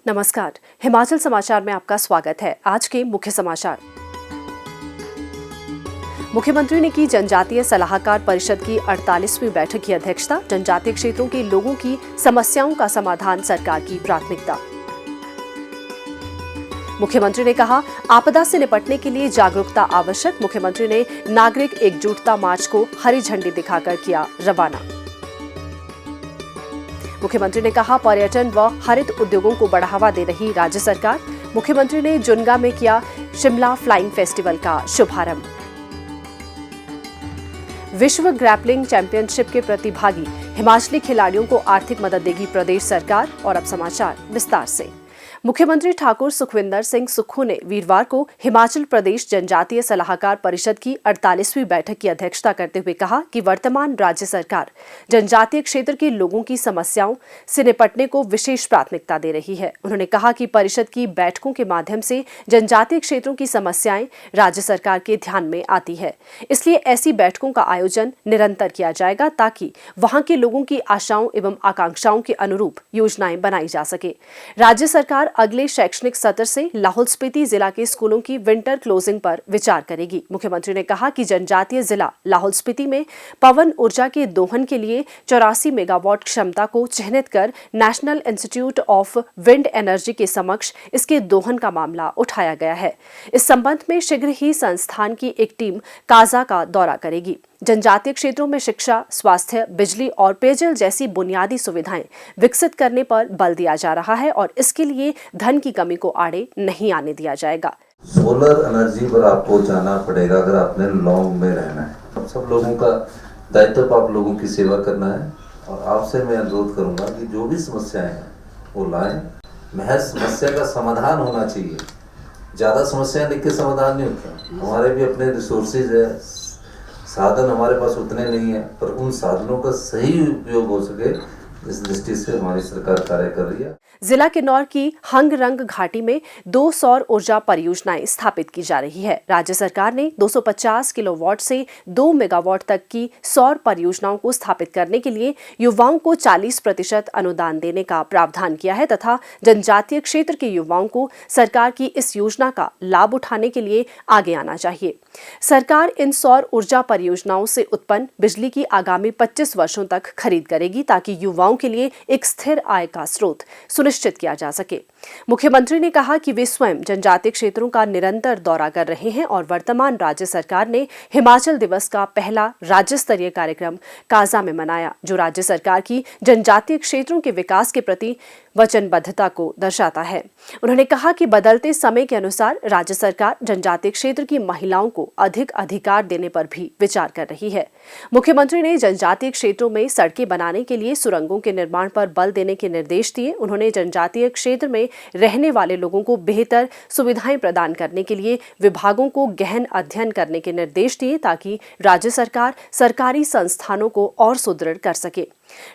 नमस्कार, हिमाचल समाचार में आपका स्वागत है। आज के मुख्य समाचार। मुख्यमंत्री ने की जनजातीय सलाहकार परिषद की 48वीं बैठक की अध्यक्षता। जनजातीय क्षेत्रों के लोगों की समस्याओं का समाधान सरकार की प्राथमिकता। मुख्यमंत्री ने कहा, आपदा से निपटने के लिए जागरूकता आवश्यक। मुख्यमंत्री ने नागरिक एकजुटता मार्च को हरी झंडी दिखाकर किया रवाना। मुख्यमंत्री ने कहा, पर्यटन व हरित उद्योगों को बढ़ावा दे रही राज्य सरकार। मुख्यमंत्री ने जुन्गा में किया शिमला फ्लाइंग फेस्टिवल का शुभारंभ। विश्व ग्रैपलिंग चैंपियनशिप के प्रतिभागी हिमाचली खिलाड़ियों को आर्थिक मदद देगी प्रदेश सरकार। और अब समाचार विस्तार से। मुख्यमंत्री ठाकुर सुखविंदर सिंह सुक्खू ने वीरवार को हिमाचल प्रदेश जनजातीय सलाहकार परिषद की 48वीं बैठक की अध्यक्षता करते हुए कहा कि वर्तमान राज्य सरकार जनजातीय क्षेत्र के लोगों की समस्याओं से निपटने को विशेष प्राथमिकता दे रही है। उन्होंने कहा कि परिषद की बैठकों के माध्यम से जनजातीय क्षेत्रों की समस्याएं राज्य सरकार के ध्यान में आती है, इसलिए ऐसी बैठकों का आयोजन निरंतर किया जाएगा ताकि वहां के लोगों की आशाओं एवं आकांक्षाओं के अनुरूप योजनाएं बनाई जा सके। राज्य सरकार अगले शैक्षणिक सत्र से लाहौल स्पीति जिला के स्कूलों की विंटर क्लोजिंग पर विचार करेगी। मुख्यमंत्री ने कहा कि जनजातीय जिला लाहौल स्पीति में पवन ऊर्जा के दोहन के लिए 84 मेगावाट क्षमता को चिन्हित कर national institute of wind energy के समक्ष इसके दोहन का मामला उठाया गया है। इस संबंध में शीघ्र ही संस्थान की एक टीम काजा का दौरा करेगी। जनजातीय क्षेत्रों में शिक्षा, स्वास्थ्य, बिजली और पेयजल जैसी बुनियादी सुविधाएं विकसित करने पर बल दिया जा रहा है और इसके लिए धन की कमी को आड़े नहीं आने दिया जाएगा। सोलर एनर्जी पर आपको जाना पड़ेगा अगर आपने लॉन्ग में रहना है। सब लोगों का दायित्व आप लोगों की सेवा करना है और आपसे मैं अनुरोध करूंगा कि जो भी समस्याएं हैं वो लाएं। महज समस्या का समाधान होना चाहिए, ज्यादा समस्याएं लिख के समाधान नहीं होता। हमारे भी अपने रिसोर्सेज है, साधन हमारे पास उतने नहीं है, पर उन साधनों का सही उपयोग हो सके इस दृष्टि से हमारी सरकार कार्य कर रही है। जिला किन्नौर की हंग रंग घाटी में 2 सौर ऊर्जा परियोजनाएं स्थापित की जा रही है। राज्य सरकार ने 250 किलोवाट से 2 मेगावाट तक की सौर परियोजनाओं को स्थापित करने के लिए युवाओं को 40% अनुदान देने का प्रावधान किया है तथा जनजातीय क्षेत्र के युवाओं को सरकार की इस योजना का लाभ उठाने के लिए आगे आना चाहिए। सरकार इन सौर ऊर्जा परियोजनाओं से उत्पन्न बिजली की आगामी 25 वर्षों तक खरीद करेगी ताकि युवाओं के लिए एक स्थिर आय का स्रोत सुनिश्चित किया जा सके। मुख्यमंत्री ने कहा कि वे स्वयं जनजातीय क्षेत्रों का निरंतर दौरा कर रहे हैं और वर्तमान राज्य सरकार ने हिमाचल दिवस का पहला राज्य स्तरीय कार्यक्रम काजा में मनाया, जो राज्य सरकार की जनजातीय क्षेत्रों के विकास के प्रति वचनबद्धता को दर्शाता है। उन्होंने कहा कि बदलते समय के अनुसार राज्य सरकार जनजातीय क्षेत्र की महिलाओं को अधिक अधिकार देने पर भी विचार कर रही है। मुख्यमंत्री ने जनजातीय क्षेत्रों में सड़कें बनाने के लिए सुरंगों के निर्माण पर बल देने के निर्देश दिए। उन्होंने जनजातीय क्षेत्र में रहने वाले लोगों को बेहतर सुविधाएं प्रदान करने के लिए विभागों को गहन अध्ययन करने के निर्देश दिए ताकि राज्य सरकार सरकारी संस्थानों को और सुदृढ़ कर सके।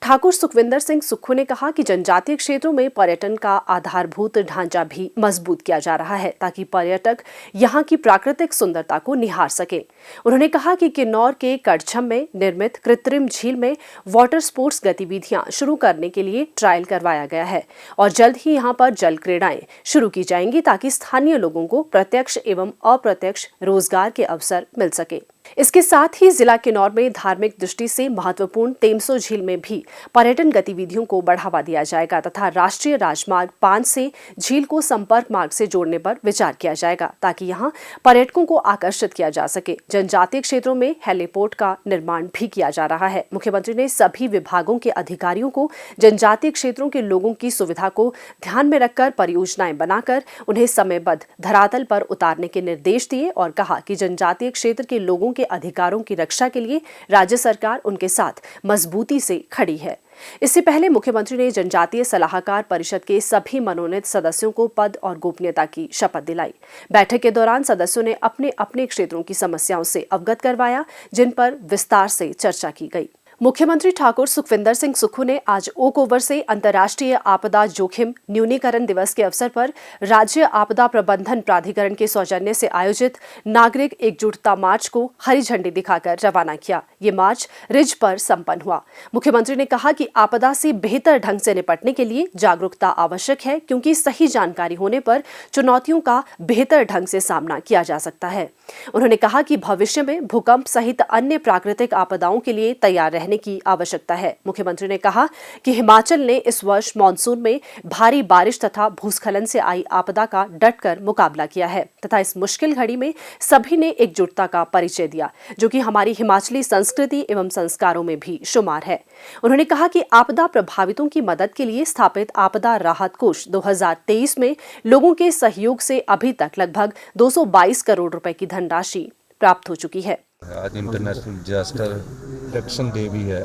ठाकुर सुखविंदर सिंह सुक्खू ने कहा कि जनजातीय क्षेत्रों में पर्यटन का आधारभूत ढांचा भी मजबूत किया जा रहा है ताकि पर्यटक यहां की प्राकृतिक सुंदरता को निहार सके। उन्होंने कहा कि किन्नौर के कड़छम में निर्मित कृत्रिम झील में वाटर स्पोर्ट्स गतिविधियां शुरू करने के लिए ट्रायल करवाया गया है और जल्द ही यहां पर जल क्रीड़ाएं शुरू की जाएंगी ताकि स्थानीय लोगों को प्रत्यक्ष एवं अप्रत्यक्ष रोजगार के अवसर मिल सके। इसके साथ ही जिला किन्नौर में धार्मिक दृष्टि से महत्वपूर्ण तेमसो झील में भी पर्यटन गतिविधियों को बढ़ावा दिया जाएगा तथा राष्ट्रीय राजमार्ग 5 से झील को संपर्क मार्ग से जोड़ने पर विचार किया जाएगा ताकि यहां पर्यटकों को आकर्षित किया जा सके। जनजातीय क्षेत्रों में हेलीपोर्ट का निर्माण भी किया जा रहा है। मुख्यमंत्री ने सभी विभागों के अधिकारियों को जनजातीय क्षेत्रों के लोगों की सुविधा को ध्यान में रखकर परियोजनाएं बनाकर उन्हें समयबद्ध धरातल पर उतारने के निर्देश दिए और कहा कि जनजातीय क्षेत्र के लोगों के अधिकारों की रक्षा के लिए राज्य सरकार उनके साथ मजबूती से खड़ी है। इससे पहले मुख्यमंत्री ने जनजातीय सलाहकार परिषद के सभी मनोनीत सदस्यों को पद और गोपनीयता की शपथ दिलाई। बैठक के दौरान सदस्यों ने अपने अपने क्षेत्रों की समस्याओं से अवगत करवाया, जिन पर विस्तार से चर्चा की गई। मुख्यमंत्री ठाकुर सुखविंदर सिंह सुक्खू ने आज ओक ओवर से अंतर्राष्ट्रीय आपदा जोखिम न्यूनीकरण दिवस के अवसर पर राज्य आपदा प्रबंधन प्राधिकरण के सौजन्य से आयोजित नागरिक एकजुटता मार्च को हरी झंडी दिखाकर रवाना किया। ये मार्च रिज पर संपन्न हुआ। मुख्यमंत्री ने कहा कि आपदा से बेहतर ढंग से निपटने के लिए जागरूकता आवश्यक है, क्योंकि सही जानकारी होने पर चुनौतियों का बेहतर ढंग से सामना किया जा सकता है। उन्होंने कहा कि भविष्य में भूकंप सहित अन्य प्राकृतिक आपदाओं के लिए तैयार रहने की आवश्यकता है। मुख्यमंत्री ने कहा कि हिमाचल ने इस वर्ष मानसून में भारी बारिश तथा भूस्खलन से आई आपदा का डटकर मुकाबला किया है तथा इस मुश्किल घड़ी में सभी ने एकजुटता का परिचय दिया, जो कि हमारी हिमाचली संस्कृति एवं संस्कारों में भी शुमार है। उन्होंने कहा कि आपदा प्रभावितों की मदद के लिए स्थापित आपदा राहत कोष 2023 में लोगों के सहयोग से अभी तक लगभग 222 करोड़ रुपए की धनराशि प्राप्त हो चुकी है। आज इंटरनेशनल डिजास्टर एक्शन डे भी है।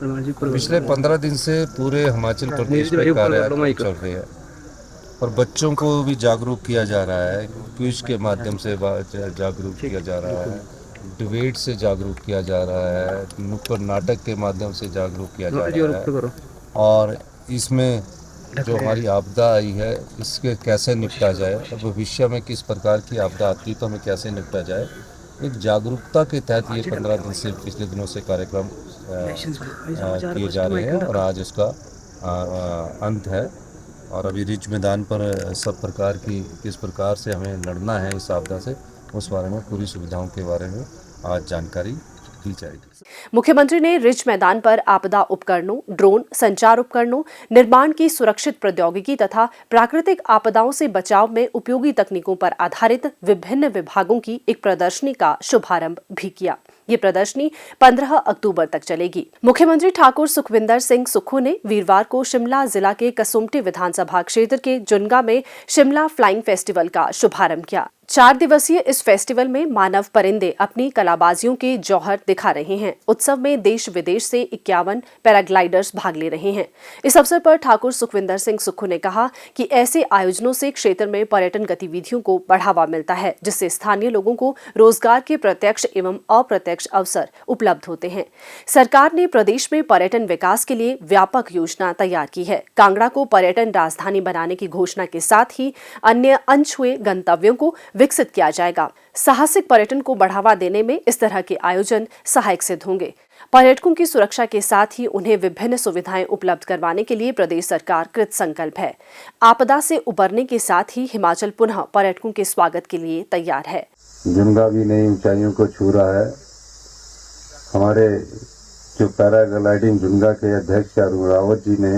पिछले 15 दिन से पूरे हिमाचल प्रदेश में कार्य चल रहे हैं और बच्चों को भी जागरूक किया जा रहा है, क्विज के माध्यम से जागरूक किया जा रहा है, डिबेट से जागरूक किया जा रहा है, नुक्कड़ नाटक के माध्यम से जागरूक किया जा रहा है और इसमें जो हमारी आपदा आई है इसके कैसे निपटा जाए और भविष्य में किस प्रकार की आपदा आती है तो हमें कैसे निपटा जाए, एक जागरूकता के तहत ये 15 दिन से पिछले दिनों से कार्यक्रम किए जा रहे हैं और आज इसका अंत है। और अभी रिज मैदान पर सब प्रकार की किस प्रकार से हमें लड़ना है इस आपदा से, उस बारे में पूरी सुविधाओं के बारे में आज जानकारी दी जाएगी। मुख्यमंत्री ने रिज मैदान पर आपदा उपकरणों, ड्रोन, संचार उपकरणों, निर्माण की सुरक्षित प्रौद्योगिकी तथा प्राकृतिक आपदाओं से बचाव में उपयोगी तकनीकों पर आधारित विभिन्न विभागों की एक प्रदर्शनी का शुभारंभ भी किया। ये प्रदर्शनी 15 अक्टूबर तक चलेगी। मुख्यमंत्री ठाकुर सुखविंदर सिंह सुक्खू ने वीरवार को शिमला जिला के कसुम्पटी विधानसभा क्षेत्र के जुन्गा में शिमला फ्लाइंग फेस्टिवल का शुभारंभ किया। 4 दिवसीय इस फेस्टिवल में मानव परिंदे अपनी कलाबाजियों के जौहर दिखा रहे हैं। उत्सव में देश विदेश से 51 पैराग्लाइडर्स भाग ले रहे हैं। इस अवसर पर ठाकुर सुखविंदर सिंह सुक्खू ने कहा कि ऐसे आयोजनों से क्षेत्र में पर्यटन गतिविधियों को बढ़ावा मिलता है, जिससे स्थानीय लोगों को रोजगार के प्रत्यक्ष एवं अप्रत्यक्ष अवसर उपलब्ध होते हैं। सरकार ने प्रदेश में पर्यटन विकास के लिए व्यापक योजना तैयार की है। कांगड़ा को पर्यटन राजधानी बनाने की घोषणा के साथ ही अन्य अनछुए गंतव्यों को विकसित किया जाएगा। साहसिक पर्यटन को बढ़ावा देने में इस तरह के आयोजन सहायक सिद्ध होंगे। पर्यटकों की सुरक्षा के साथ ही उन्हें विभिन्न सुविधाएं उपलब्ध करवाने के लिए प्रदेश सरकार कृत संकल्प है। आपदा से उबरने के साथ ही हिमाचल पुनः पर्यटकों के स्वागत के लिए तैयार है। जुन्गा भी नई ऊंचाइयों को छू रहा है। हमारे जो पैराग्लाइडिंग जुन्गा के अध्यक्ष अरुण रावत जी ने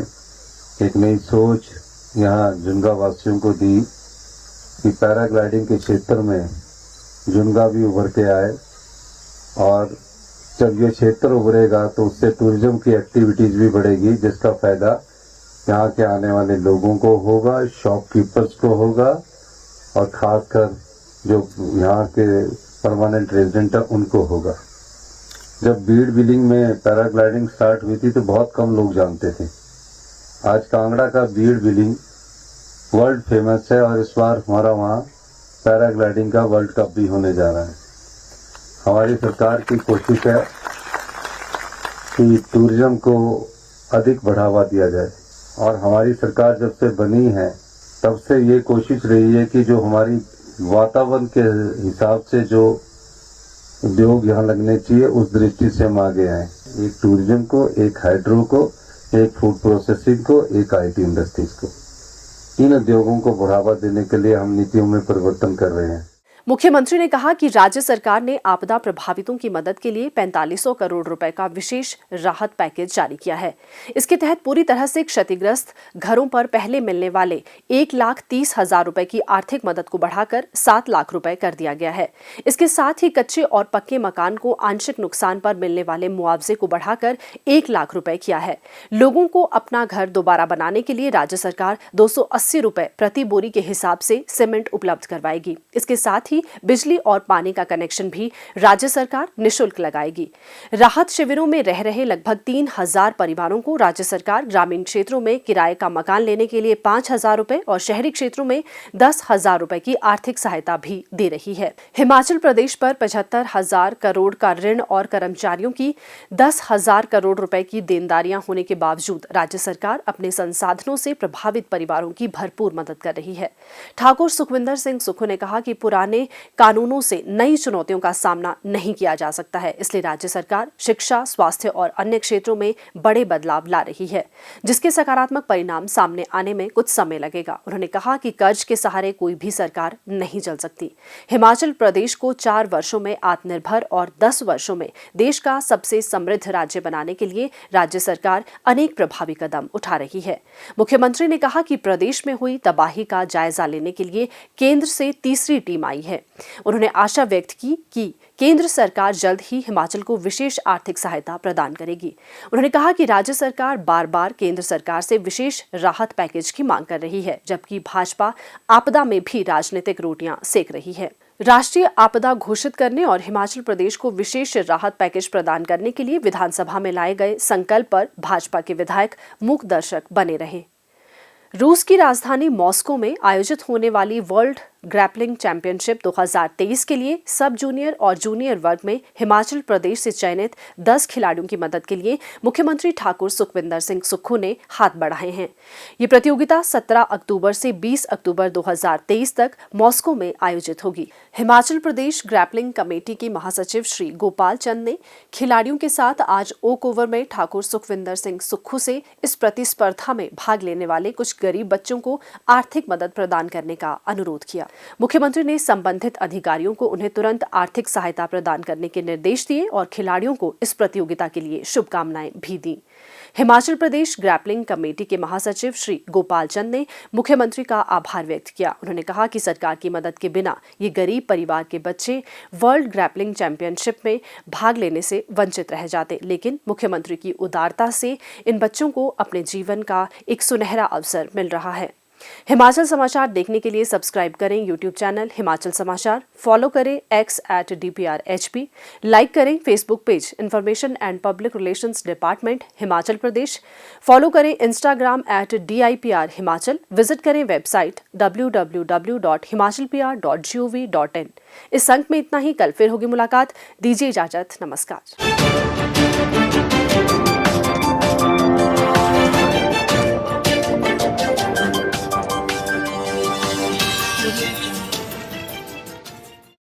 एक नई सोच यहाँ जुन्गा वासियों को दी कि पैराग्लाइडिंग के क्षेत्र में जुन्गा भी उभर के आए और जब ये क्षेत्र उभरेगा तो उससे टूरिज्म की एक्टिविटीज भी बढ़ेगी, जिसका फायदा यहाँ के आने वाले लोगों को होगा, शॉपकीपर्स को होगा और खासकर जो यहाँ के परमानेंट रेजिडेंट है उनको होगा। जब बीड़ बिलिंग में पैराग्लाइडिंग स्टार्ट हुई थी तो बहुत कम लोग जानते थे। आज कांगड़ा का बीड़ बिलिंग वर्ल्ड फेमस है और इस बार हमारा वहाँ पैराग्लाइडिंग का वर्ल्ड कप भी होने जा रहा है। हमारी सरकार की कोशिश है कि टूरिज्म को अधिक बढ़ावा दिया जाए और हमारी सरकार जब से बनी है तब से ये कोशिश रही है कि जो हमारी वातावरण के हिसाब से जो उद्योग यहाँ लगने चाहिए उस दृष्टि से हम आगे आए। एक टूरिज्म को, एक हाइड्रो को, एक फूड प्रोसेसिंग को, एक IT इंडस्ट्रीज को, इन उद्योगों को बढ़ावा देने के लिए हम नीतियों में परिवर्तन कर रहे हैं। मुख्यमंत्री ने कहा कि राज्य सरकार ने आपदा प्रभावितों की मदद के लिए 4500 करोड़ रुपए का विशेष राहत पैकेज जारी किया है। इसके तहत पूरी तरह से क्षतिग्रस्त घरों पर पहले मिलने वाले 1,30,000 रुपए की आर्थिक मदद को बढ़ाकर 7 लाख रुपए कर दिया गया है। इसके साथ ही कच्चे और पक्के मकान को आंशिक नुकसान पर मिलने वाले मुआवजे को बढ़ाकर 1 लाख रुपए किया है। लोगों को अपना घर दोबारा बनाने के लिए राज्य सरकार 280 रुपए प्रति बोरी के हिसाब से सीमेंट उपलब्ध करवाएगी। इसके साथ ही ही बिजली और पानी का कनेक्शन भी राज्य सरकार निःशुल्क लगाएगी। राहत शिविरों में रह रहे लगभग 3,000 परिवारों को राज्य सरकार ग्रामीण क्षेत्रों में किराए का मकान लेने के लिए 5,000 रुपए और शहरी क्षेत्रों में 10,000 रुपए की आर्थिक सहायता भी दे रही है। हिमाचल प्रदेश पर 75,000 करोड़ का ऋण और कर्मचारियों की 10,000 करोड़ रुपए की देनदारियां होने के बावजूद राज्य सरकार अपने संसाधनों से प्रभावित परिवारों की भरपूर मदद कर रही है। ठाकुर सुखविंदर सिंह सुक्खू ने कहा कि पुराने कानूनों से नई चुनौतियों का सामना नहीं किया जा सकता है, इसलिए राज्य सरकार शिक्षा, स्वास्थ्य और अन्य क्षेत्रों में बड़े बदलाव ला रही है, जिसके सकारात्मक परिणाम सामने आने में कुछ समय लगेगा। उन्होंने कहा कि कर्ज के सहारे कोई भी सरकार नहीं चल सकती। हिमाचल प्रदेश को 4 वर्षों में आत्मनिर्भर और 10 वर्षों में देश का सबसे समृद्ध राज्य बनाने के लिए राज्य सरकार अनेक प्रभावी कदम उठा रही है। मुख्यमंत्री ने कहा कि प्रदेश में हुई तबाही का जायजा लेने के लिए केंद्र से तीसरी टीम आई है। उन्होंने आशा व्यक्त की कि केंद्र सरकार जल्द ही हिमाचल को विशेष आर्थिक सहायता प्रदान करेगी। उन्होंने कहा कि राज्य सरकार बार-बार केंद्र सरकार से विशेष राहत पैकेज की मांग कर रही है, जबकि भाजपा आपदा में भी राजनीतिक रोटियां सेक रही है। राष्ट्रीय आपदा घोषित करने और हिमाचल प्रदेश को विशेष राहत पैकेज प्रदान करने के लिए विधानसभा में लाए गए संकल्प पर भाजपा के विधायक मूक दर्शक बने रहे। रूस की राजधानी मॉस्को में आयोजित होने वाली वर्ल्ड ग्रैपलिंग चैंपियनशिप 2023 के लिए सब जूनियर और जूनियर वर्ग में हिमाचल प्रदेश से चयनित 10 खिलाड़ियों की मदद के लिए मुख्यमंत्री ठाकुर सुखविंदर सिंह सुक्खू ने हाथ बढ़ाए हैं। ये प्रतियोगिता 17 अक्टूबर से 20 अक्टूबर 2023 तक मॉस्को में आयोजित होगी। हिमाचल प्रदेश ग्रैपलिंग कमेटी के महासचिव श्री गोपाल चंद ने खिलाड़ियों के साथ आज ओक ओवर में ठाकुर सुखविंदर सिंह सुक्खू से इस प्रतिस्पर्धा में भाग लेने वाले कुछ गरीब बच्चों को आर्थिक मदद प्रदान करने का अनुरोध किया। मुख्यमंत्री ने संबंधित अधिकारियों को उन्हें तुरंत आर्थिक सहायता प्रदान करने के निर्देश दिए और खिलाड़ियों को इस प्रतियोगिता के लिए शुभकामनाएं भी दी। हिमाचल प्रदेश ग्रैपलिंग कमेटी के महासचिव श्री गोपाल चंद ने मुख्यमंत्री का आभार व्यक्त किया। उन्होंने कहा कि सरकार की मदद के बिना ये गरीब परिवार के बच्चे वर्ल्ड ग्रैपलिंग चैंपियनशिप में भाग लेने से वंचित रह जाते, लेकिन मुख्यमंत्री की उदारता से इन बच्चों को अपने जीवन का एक सुनहरा अवसर मिल रहा है। हिमाचल समाचार देखने के लिए सब्सक्राइब करें यूट्यूब चैनल हिमाचल समाचार, फॉलो करें x@DPRHP, लाइक करें Facebook page information and public relations department Himachal Pradesh, follow करें इंस्टाग्राम @DIPR हिमाचल, विजिट करें वेबसाइट www.himachalpr.gov.in। इस अंक में इतना ही। कल फिर होगी मुलाकात। दीजिए इजाजत। नमस्कार।